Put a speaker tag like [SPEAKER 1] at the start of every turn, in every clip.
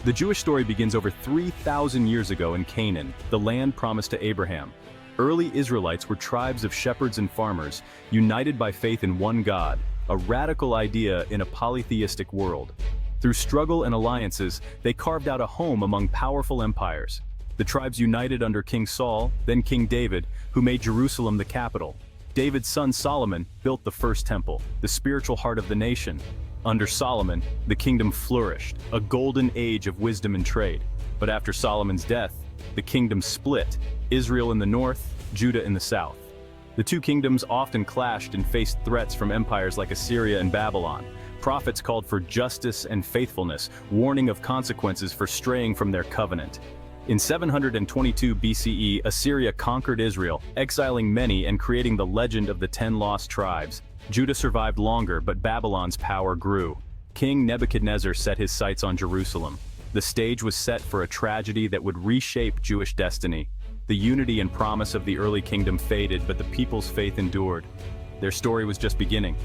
[SPEAKER 1] The Jewish story begins over 3,000 years ago in Canaan, the land promised to Abraham. Early Israelites were tribes of shepherds and farmers, united by faith in one God, a radical idea in a polytheistic world. Through struggle and alliances, they carved out a home among powerful empires. The tribes united under King Saul, then King David, who made Jerusalem the capital. David's son Solomon built the first temple, the spiritual heart of the nation. Under Solomon, the kingdom flourished, a golden age of wisdom and trade. But after Solomon's death, the kingdom split, Israel in the north, Judah in the south. The two kingdoms often clashed and faced threats from empires like Assyria and Babylon. Prophets called for justice and faithfulness, warning of consequences for straying from their covenant. In 722 BCE, Assyria conquered Israel, exiling many and creating the legend of the 10 lost tribes. Judah survived longer, but Babylon's power grew. King Nebuchadnezzar set his sights on Jerusalem. The stage was set for a tragedy that would reshape Jewish destiny. The unity and promise of the early kingdom faded, but the people's faith endured. Their story was just beginning,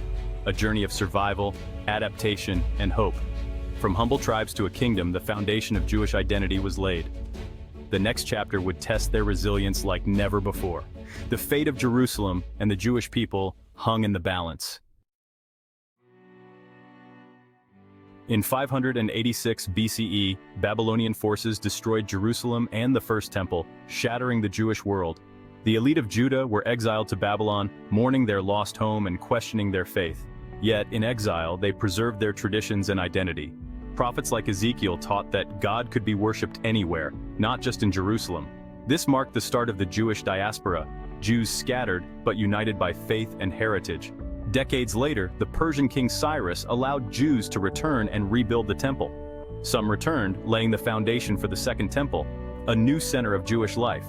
[SPEAKER 1] a journey of survival, adaptation, and hope. From humble tribes to a kingdom, the foundation of Jewish identity was laid. The next chapter would test their resilience like never before. The fate of Jerusalem and the Jewish people hung in the balance. In 586 BCE, Babylonian forces destroyed Jerusalem and the First Temple, shattering the Jewish world. The elite of Judah were exiled to Babylon, mourning their lost home and questioning their faith. Yet, in exile, they preserved their traditions and identity. Prophets like Ezekiel taught that God could be worshipped anywhere, not just in Jerusalem. This marked the start of the Jewish diaspora, Jews scattered but united by faith and heritage. Decades later, the Persian king Cyrus allowed Jews to return and rebuild the temple. Some returned, laying the foundation for the Second Temple, a new center of Jewish life.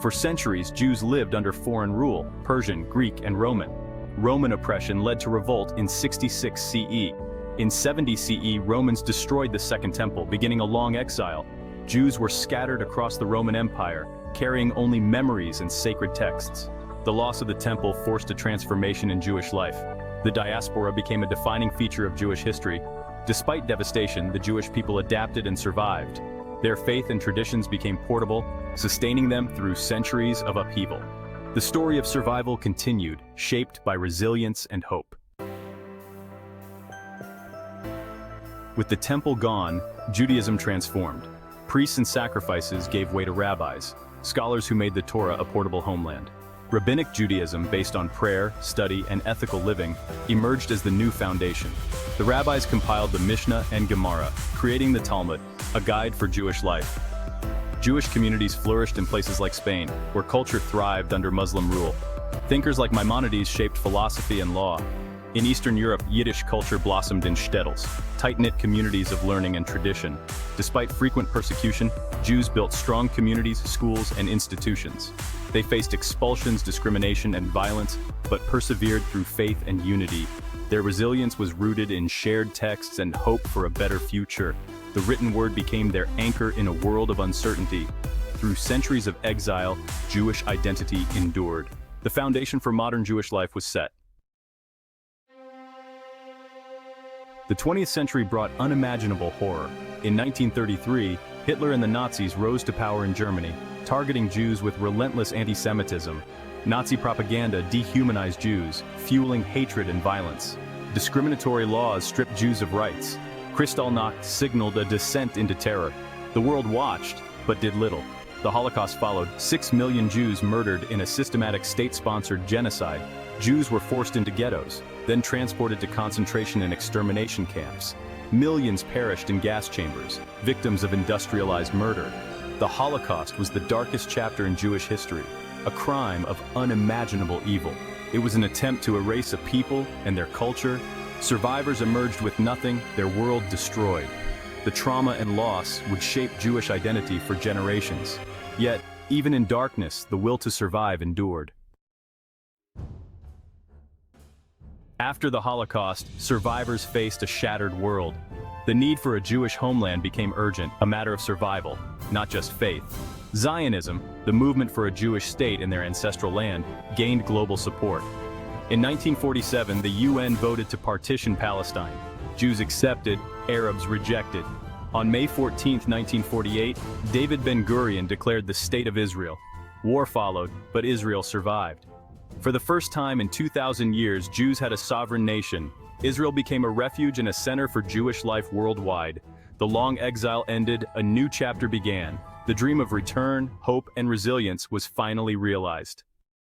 [SPEAKER 1] For centuries, Jews lived under foreign rule, Persian, Greek, and Roman. Roman oppression led to revolt in 66 CE. In 70 CE, Romans destroyed the Second Temple, beginning a long exile. Jews were scattered across the Roman Empire, carrying only memories and sacred texts. The loss of the temple forced a transformation in Jewish life. The diaspora became a defining feature of Jewish history. Despite devastation, the Jewish people adapted and survived. Their faith and traditions became portable, sustaining them through centuries of upheaval. The story of survival continued, shaped by resilience and hope. With the temple gone, Judaism transformed. Priests and sacrifices gave way to rabbis, scholars who made the Torah a portable homeland. Rabbinic Judaism, based on prayer, study, and ethical living, emerged as the new foundation. The rabbis compiled the Mishnah and Gemara, creating the Talmud, a guide for Jewish life. Jewish communities flourished in places like Spain, where culture thrived under Muslim rule. Thinkers like Maimonides shaped philosophy and law. In Eastern Europe, Yiddish culture blossomed in shtetls, tight-knit communities of learning and tradition. Despite frequent persecution, Jews built strong communities, schools, and institutions. They faced expulsions, discrimination, and violence, but persevered through faith and unity. Their resilience was rooted in shared texts and hope for a better future. The written word became their anchor in a world of uncertainty. Through centuries of exile, Jewish identity endured. The foundation for modern Jewish life was set. The 20th century brought unimaginable horror. In 1933, Hitler and the Nazis rose to power in Germany, targeting Jews with relentless anti-Semitism. Nazi propaganda dehumanized Jews, fueling hatred and violence. Discriminatory laws stripped Jews of rights. Kristallnacht signaled a descent into terror. The world watched, but did little. The Holocaust followed, 6 million Jews murdered in a systematic state-sponsored genocide. Jews were forced into ghettos, then transported to concentration and extermination camps. Millions perished in gas chambers, victims of industrialized murder. The Holocaust was the darkest chapter in Jewish history, a crime of unimaginable evil. It was an attempt to erase a people and their culture. Survivors emerged with nothing, their world destroyed. The trauma and loss would shape Jewish identity for generations. Yet, even in darkness, the will to survive endured. After the Holocaust, survivors faced a shattered world. The need for a Jewish homeland became urgent, a matter of survival, not just faith. Zionism, the movement for a Jewish state in their ancestral land, gained global support. In 1947, the UN voted to partition Palestine. Jews accepted, Arabs rejected. On May 14, 1948, David Ben-Gurion declared the State of Israel. War followed, but Israel survived. For the first time in 2,000 years, Jews had a sovereign nation. Israel became a refuge and a center for Jewish life worldwide. The long exile ended, a new chapter began. The dream of return, hope, and resilience was finally realized.